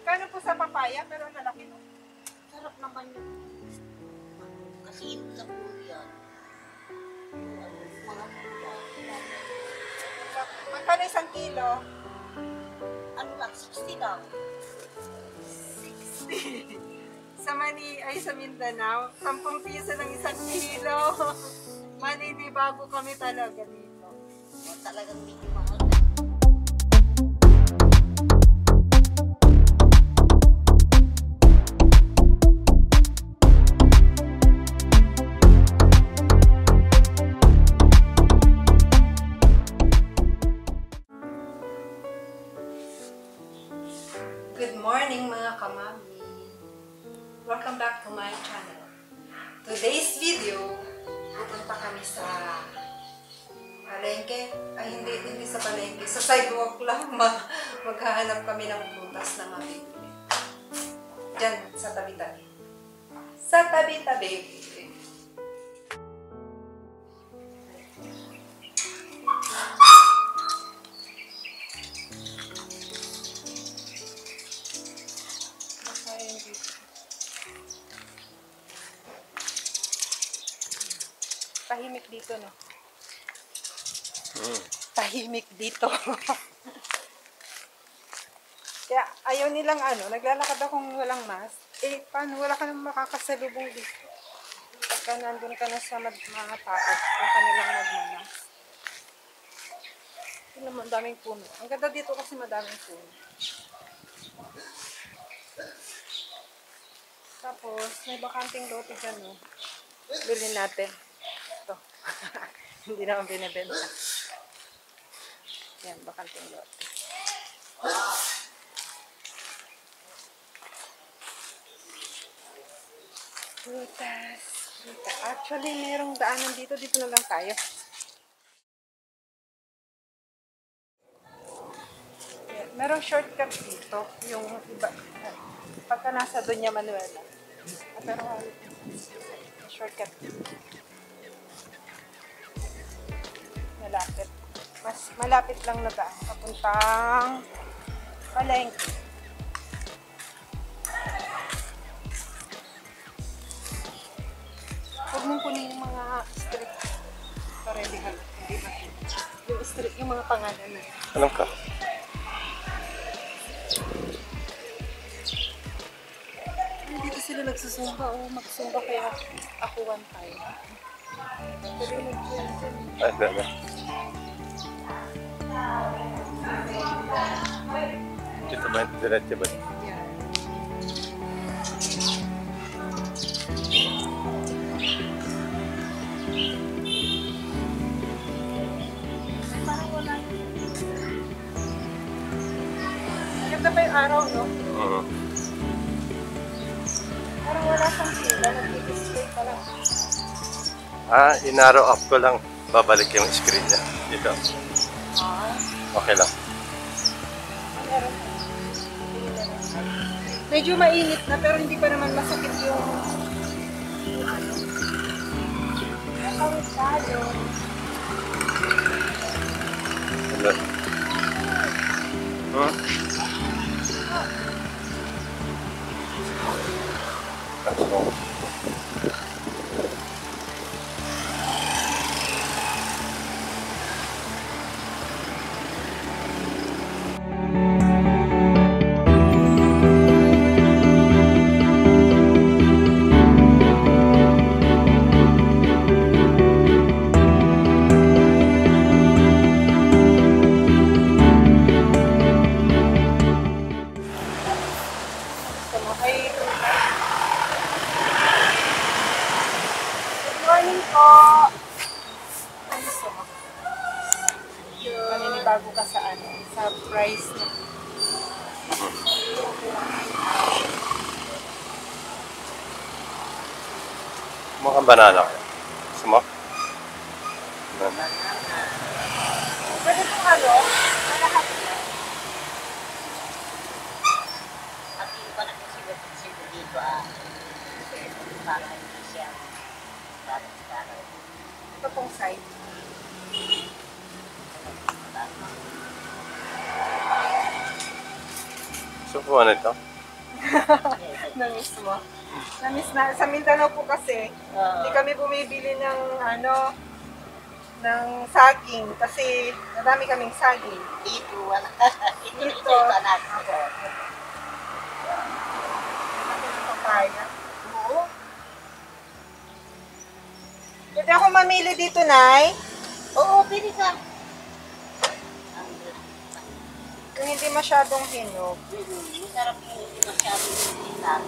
Magkano po sa papaya? Pero ang lalaki no? Sarap naman yun. Kasi yun sa pulo yan. Mga pulo. Magkano isang kilo? Ano lang, 60 lang. 60. Sa sa Mindanao, 10 piso ng isang kilo. Maninibago kami talaga dito. Yung talagang medyo mahal. Good morning mga kamami! Welcome back to my channel. Today's video, pupunta kami sa palengke. Ay, hindi sa palengke. Sa sidewalk lang. Maghahanap kami ng prutas na mabibili. Diyan, sa tabi-tabi. Sa tabi-tabi. Tahimik dito, no? Tahimik dito. Kaya ayaw nilang naglalakad akong walang mask. Eh, paano? Wala ka nang makakasalubong dito. Pagka nandun ka na sa mga tao, huwag ka nilang magmamas. Ito naman, daming puno. Ang ganda dito kasi madaming puno. Tapos, may bakanting lote dyan, no? Bilhin natin. Ito. Hindi naman binibenta. Yan, bakanting lote. Frutas. Actually, merong daanan dito. Dito na lang tayo. Yan. Merong shortcut dito. Yung iba. Pagka nasa Doña Manuela. Pero shortcut. Malapit. Mas malapit lang na daan. Papuntang palengke. Huwag mong kunin yung mga street para hindi ba? Yung street, yung mga pangalan na. Alam ka? Dito sila nagsusumba o magsumba kaya ako one time. Ay, dada. Dito ba? Diretso ba? Maganda ba yung araw, no? Oo. Parang wala kang sila, nag-display pa lang. Inarrow up ko lang. Babalik yung screen niya. Dito. Okay lang. Meron. Medyo mainit na pero hindi pa naman masakit yung nakawit tayo. Hello. Good morning po! Ano gusto mo? Maninibago ka sa sa price na. Mukhang banana ko. Gusto mo? Pwede po malahat. At yung pa natin siguro dito para hindi siya parang Ito pong side. Gusto mo ano ito? Namiss mo. Namiss na. Sa Mindanao po kasi, hindi kami bumibili ng ng saging kasi marami kaming saging. Dito, wala. Ito, anak. Papaya. Oo. Pwede ako mamili dito, Nay. Oo, pili ka. Kung hindi masyadong hinog. Masarap yung hindi masyadong sinitan.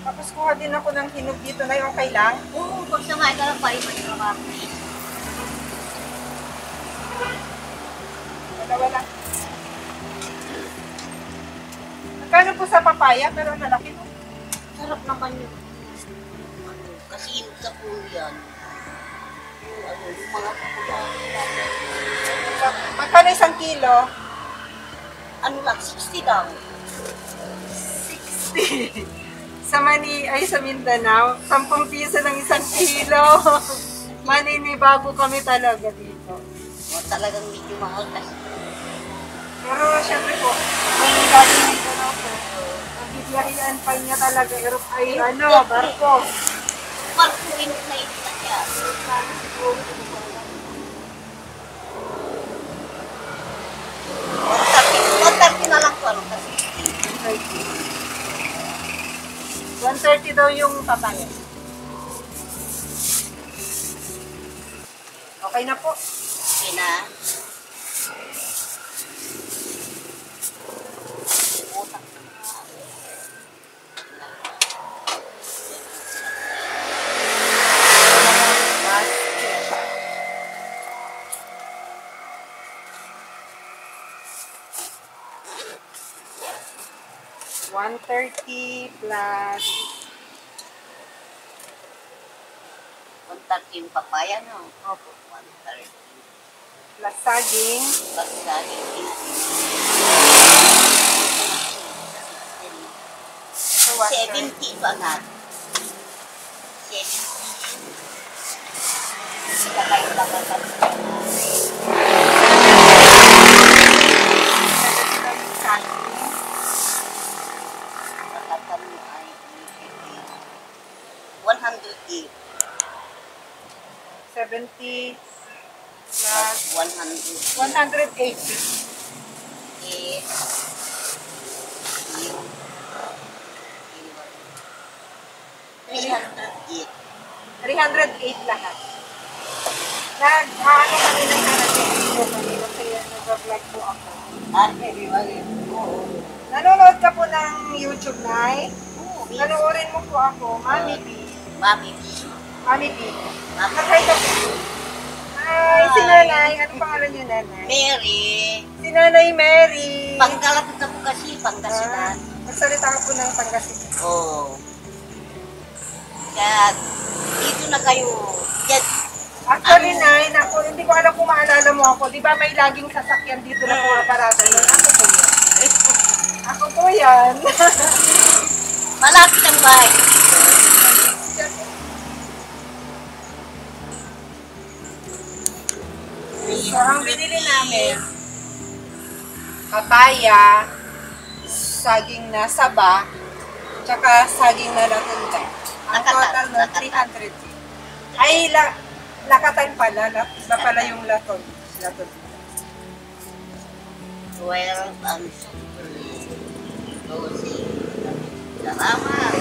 Tapos kuha din ako ng hinog dito, Nay. Okay lang? Oo, pag samahin ka lang pa rin trabaho. Dalawa lang. Magkano po sa papaya? Pero ang lalaki mo. Sarap naman yun. Kasi yung sa puno yan. Yung mga puno. Magkano isang kilo? Ano lang, 60 daw. 60. Sa sa Mindanao, 10 piso ng isang kilo. Maninibago kami talaga dito. O, talagang medyo mahal kasi. Pero syempre po, ang galing Mindanao po, nabibiyahian pa niya talaga. Barko. Marco, init na ito na siya. 130 na lang po, ano kasi. 130 daw yung papaya. Okay na po. Okay na. Utak na. $130 plus 130 yung papaya, no? opo, 130. plus saging. Plus saging 70 ba nga? 70. Kakailangan kami ay 108 70 plus plus 100 180. is 308. 308 lahat. Nag-ano kami ng kasi nag-vlog po ako. Anyway, oo. Nanonood ka po ng YouTube, Nay? Oo, Nanoorin mo po ako, Mami B. Mami B. Mami B. Mami Mag-hi ka po. Hi, si Nanay. Anong pangalan niyo, Nanay? Mary. Si Nanay Mary. Pangkalapit na po kasi, Pangasinan. Magsalita ka po ng Pangasinan. Oo. Kaya, dito na kayo. Yan. Actually, Nay, naku, hindi ko alam kung maalala mo ako. Di ba may laging sasakyan dito na pumaparada nun? Ako po yan. Ako po yan. Malapit ang bahay. So, ang binili namin, papaya, saging na saba, tsaka saging na latunda. Ang total na 300. Ay, lakatan pala. Iba pala yung laton. Well, ang salamat.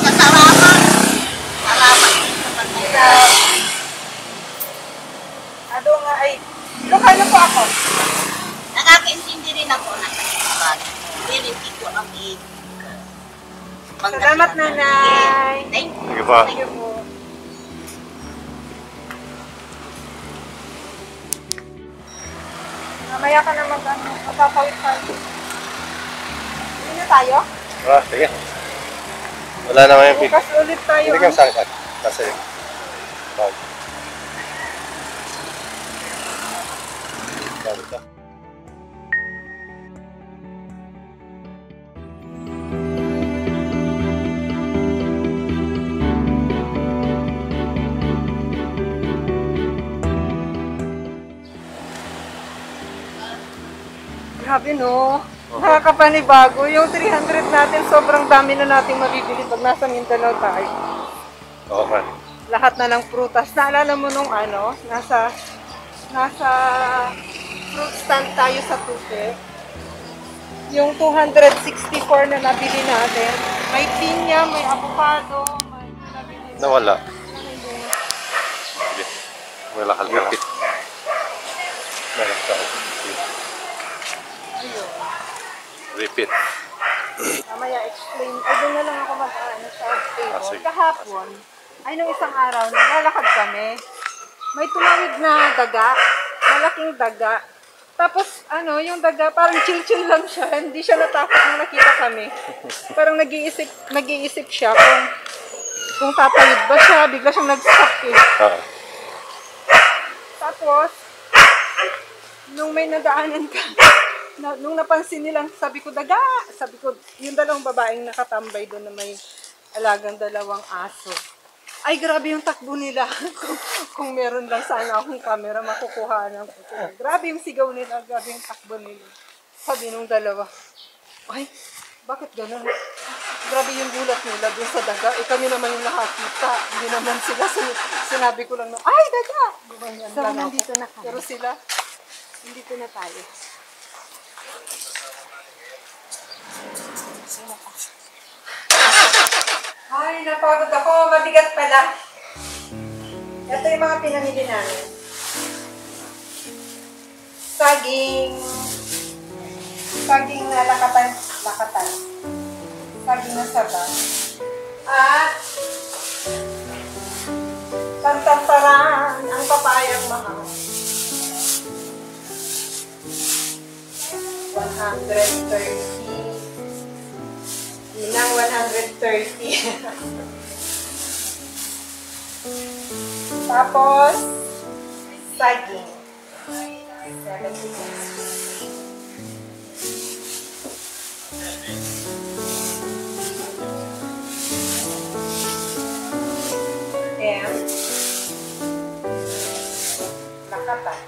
Salamat. Salamat. Ano nga ay, Ilocano po ako. Nakakaintindi rin ako ng kanilang. Pero hindi ko alam Salamat, Nanay. Thank you. Sige pa. Thank you po. Mamaya ka na magtatawid tayo. Hindi na tayo? Sige. Wala naman yung Bukas ulit tayo. Hindi kang sangkat. Kasi, bag. Bag ito. Grabe no. Nakakapanibago. Yung 300 natin, sobrang dami na nating mabibili pag nasa Mindanao tayo. Oo man. Lahat na ng prutas. Naalala mo nung ano, nasa fruit stand tayo sa Tuque. Yung 264 na nabili natin. May pinya, may avocado, may nabili na. Nawala. Sige. Wala ka lang. Ayun. Repeat. Mamaya explain. Ay, doon na lang ako mag-ano sa table. sige. Kahapon, ay nung isang araw, naglalakad kami. May tumawid na daga. Malaking daga. Tapos, ano, yung daga, parang chill-chill lang siya. Hindi siya natakot nung nakita kami. Parang nag-iisip siya kung tatawid ba siya. Bigla siyang nag-stop eh. Tapos, nung may nadaanan ka, nung napansin nilang, sabi ko, daga! Sabi ko, yung dalawang babaeng nakatambay doon na may alagang dalawang aso. Ay, grabe yung takbo nila. kung meron lang sana akong camera, makukuha ng photo. Grabe yung sigaw nila, grabe yung takbo nila. Sabi nung dalawa, ay, bakit ganun? Grabe yung gulat nila doon sa daga. Eh, kami naman yung nakakita. Hindi naman sila. Sinabi ko lang na, ay, daga! So, nandito na kami. Pero sila, nandito na tayo. Ay, napagod ako. Mabigat pala. Ito yung mga pinamili namin. Saging na lakatan. Saging na saba. At tantamparan ang papayang mahal. 130. Inang 130. Tapos, saging. 70. And lakatan.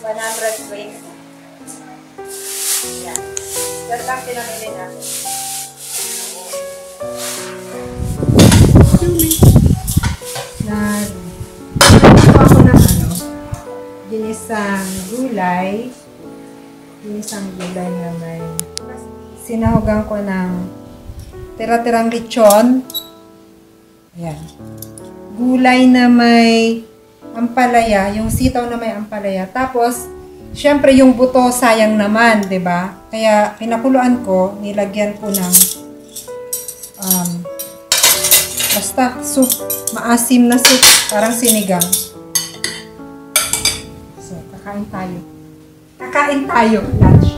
120. Yan. Yan lang pinamili natin. Nagagawa ko ng ginisang gulay na may sinahugan ko ng tira-tirang lechon. Ayan. Gulay na may ampalaya, yung sitaw na may ampalaya. Tapos, syempre yung buto sayang naman, 'di ba? Kaya pinakuluan ko, nilagyan ko ng basta soup, maasim na soup, parang sinigang. So, kakain tayo, lunch.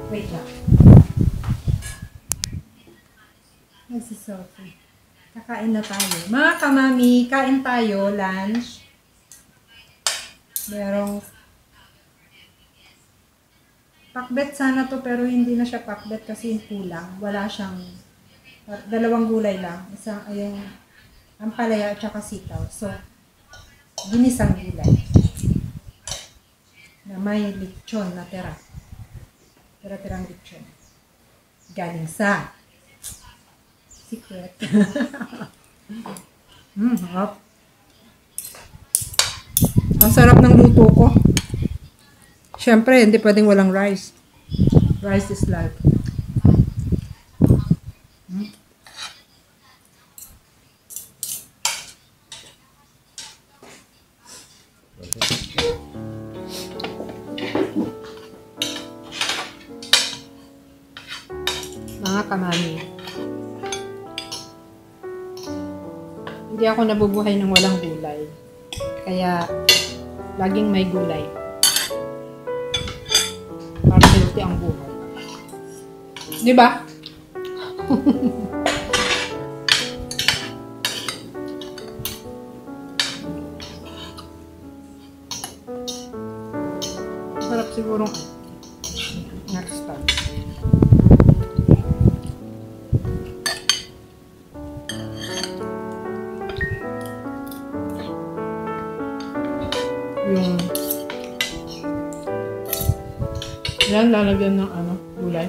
Wait lang. Nagsiselfie. Kakain na tayo. Mga kamami, kain tayo, lunch. Merong pakbet sana to, pero hindi na siya pakbet kasi kulang. Wala siyang, dalawang gulay lang. Isang, yung ampalaya at saka sitaw. So, ginisang gulay. Na may lechon na tira. Tira-tirang lechon. Galing sa secret. Hop. Ang sarap ng luto ko. Siyempre, hindi pwedeng walang rice. Rice is life. Mga kamami, hindi ako nabubuhay ng walang gulay. Kaya, laging may gulay. Para healthy ang buhay. Di ba? Sarap siguro next time. Yan, lalagyan ng ano, gulay.